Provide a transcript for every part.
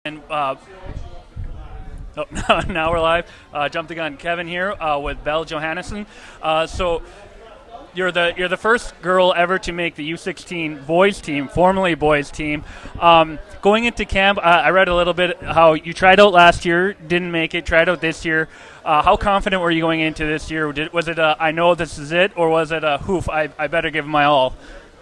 And now we're live. Jump the gun. Kevin here with Belle Jonasson. So you're the first girl ever to make the U16 boys team, formerly boys team. Going into camp, I read a little bit how you tried out last year, didn't make it, tried out this year. How confident were you going into this year? Was it I know this is it, or was it I better give my all?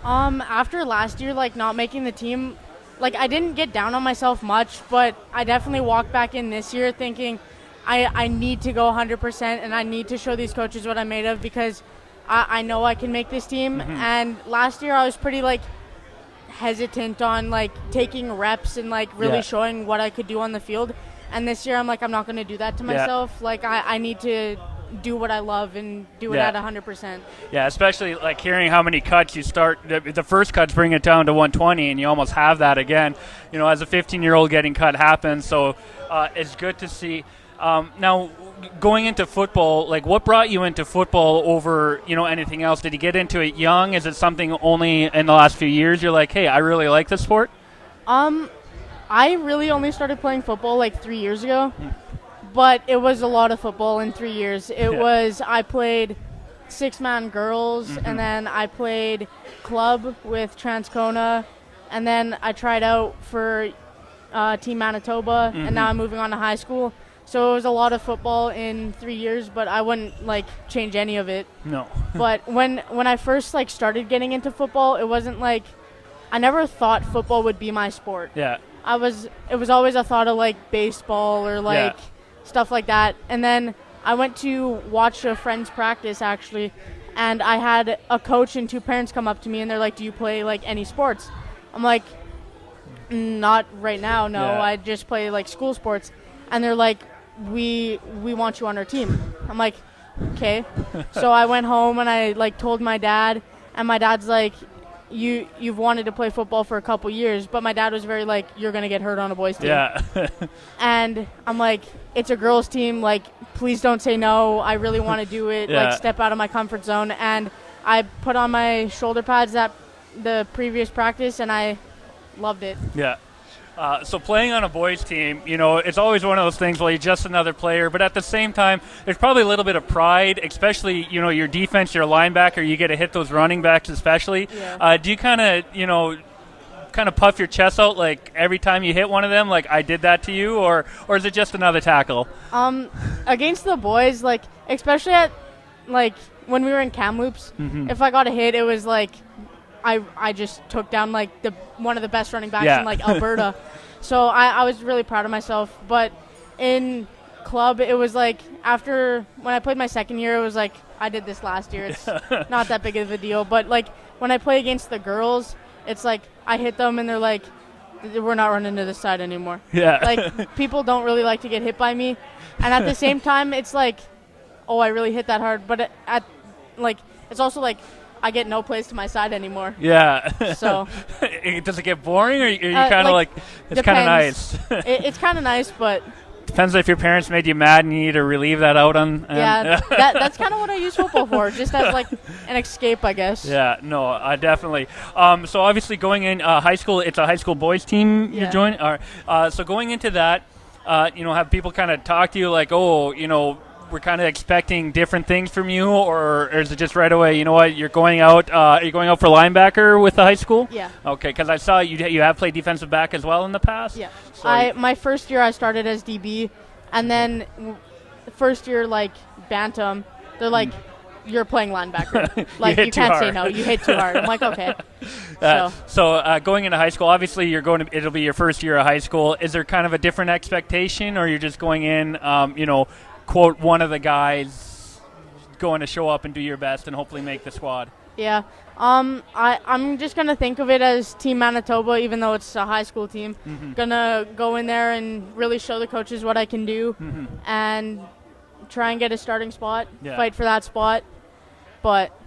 After last year, not making the team, I didn't get down on myself much, but I definitely walked back in this year thinking I need to go 100% and I need to show these coaches what I'm made of because I know I can make this team. Mm-hmm. And last year I was pretty, hesitant on, taking reps and, really showing what I could do on the field. And this year I'm I'm not going to do that to myself. I need to do what I love and do it at 100%. Yeah, especially hearing how many cuts you start. The first cuts bring it down to 120, and you almost have that again. As a 15-year-old, getting cut happens. So it's good to see. Now, going into football, what brought you into football over anything else? Did you get into it young? Is it something only in the last few years you're hey, I really like this sport? I really only started playing football 3 years ago. But it was a lot of football in 3 years. I played six-man girls, and then I played club with Transcona, and then I tried out for Team Manitoba, and now I'm moving on to high school. So it was a lot of football in 3 years, but I wouldn't change any of it. No. But when I first started getting into football, it wasn't I never thought football would be my sport. Yeah. It was always a thought of baseball or stuff like that. And then I went to watch a friend's practice, actually, and I had a coach and two parents come up to me, and they're do you play, any sports? I'm not right now, no. Yeah. I just play, school sports. And they're we want you on our team. I'm okay. So I went home, and I, told my dad, and my dad's you've wanted to play football for a couple years, but my dad was very you're going to get hurt on a boys team. Yeah. And I'm it's a girls team, please don't say no. I really want to do it, step out of my comfort zone. And I put on my shoulder pads at the previous practice, and I loved it. Yeah. So playing on a boys team, it's always one of those things where you're just another player, but at the same time, there's probably a little bit of pride, especially, your defense, your linebacker, you get to hit those running backs especially. Yeah. Do you kind of puff your chest out every time you hit one of them, I did that to you, or is it just another tackle? Against the boys, especially at, when we were in Kamloops, if I got a hit, it was I just took down one of the best running backs in Alberta. So I was really proud of myself. But in club, it was after when I played my second year, it was I did this last year. It's not that big of a deal. But when I play against the girls, it's I hit them and they're we're not running to this side anymore. Yeah. People don't really like to get hit by me. And at the same time, it's oh, I really hit that hard. But it's also I get no plays to my side anymore. Yeah. So does it get boring, or are you kind of it's kind of nice? It's kind of nice, but depends if your parents made you mad and you need to relieve that out on. That's kind of what I use football for, just as an escape, I guess. Yeah, no, definitely. So obviously going in high school, it's a high school boys team you're joining. So going into that, have people kind of talk to you we're kind of expecting different things from you, or is it just right away, you're going out, are you going out for linebacker with the high school? Yeah. Okay, because I saw you have played defensive back as well in the past? Yeah. So my first year I started as DB, and then first year, Bantam, they're you're playing linebacker. You can't say no. You hit too hard. I'm okay. So going into high school, obviously it'll be your first year of high school. Is there kind of a different expectation, or you're just going in, quote, one of the guys going to show up and do your best and hopefully make the squad? Yeah. I'm just going to think of it as Team Manitoba, even though it's a high school team. Going to go in there and really show the coaches what I can do and try and get a starting spot, fight for that spot. But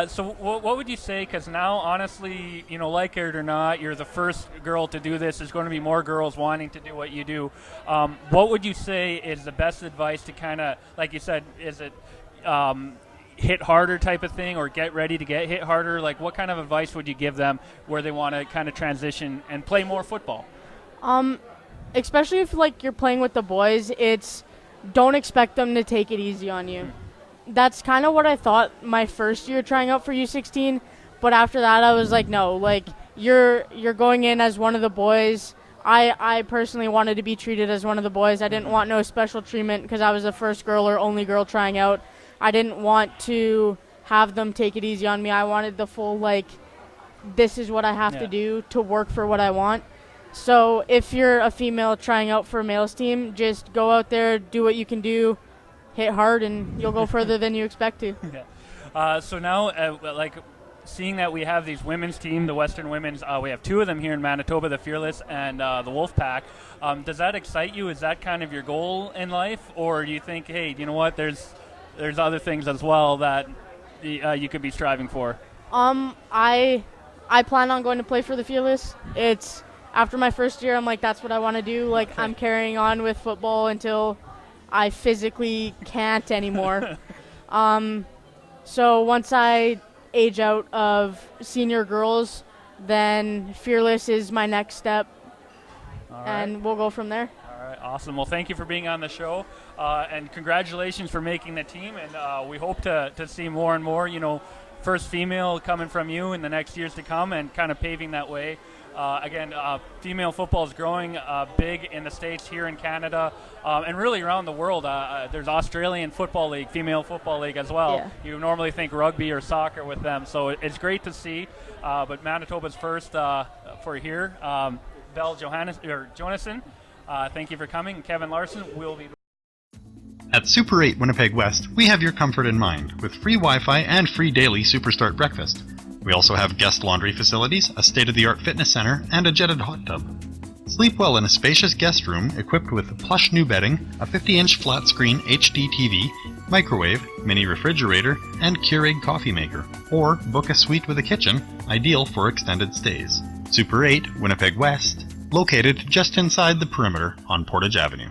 So what would you say, because now, honestly, like it or not, you're the first girl to do this. There's going to be more girls wanting to do what you do. What would you say is the best advice to kind of, like you said, is it hit harder type of thing, or get ready to get hit harder? What kind of advice would you give them where they want to kind of transition and play more football? Especially if like you're playing with the boys, it's don't expect them to take it easy on you. That's kind of what I thought my first year trying out for U16, but after that I was like, no, like you're going in as one of the boys. I personally wanted to be treated as one of the boys. I didn't want no special treatment because I was the first girl or only girl trying out. I didn't want to have them take it easy on me. I wanted the full, like, this is what I have to do to work for what I want. So if you're a female trying out for a male's team, just go out there, do what you can do, hit hard, and you'll go further than you expect to. So now, like, seeing that we have these women's team, the Western women's, we have two of them here in Manitoba, the Fearless and the Wolfpack. Does that excite you? Is that kind of your goal in life? Or do you think, hey, you know what, there's other things as well that you could be striving for? I plan on going to play for the Fearless. It's after my first year, I'm like, that's what I want to do. Like, okay. I'm carrying on with football until I physically can't anymore. So once I age out of senior girls, then Fearless is my next step, and we'll go from there. All right, awesome. Well, thank you for being on the show, and congratulations for making the team, and we hope to see more and more, first female coming from you in the next years to come and kind of paving that way. Again, female football is growing big in the States, here in Canada, and really around the world. There's Australian Football League, Female Football League as well. Yeah. You normally think rugby or soccer with them, so it's great to see. But Manitoba's first for here. Belle Jonasson, thank you for coming. And Kevin Larson will be. At Super 8 Winnipeg West, we have your comfort in mind with free Wi-Fi and free daily Superstart breakfast. We also have guest laundry facilities, a state-of-the-art fitness center, and a jetted hot tub. Sleep well in a spacious guest room equipped with plush new bedding, a 50-inch flat-screen HD TV, microwave, mini refrigerator, and Keurig coffee maker. Or book a suite with a kitchen, ideal for extended stays. Super 8 Winnipeg West, located just inside the perimeter on Portage Avenue.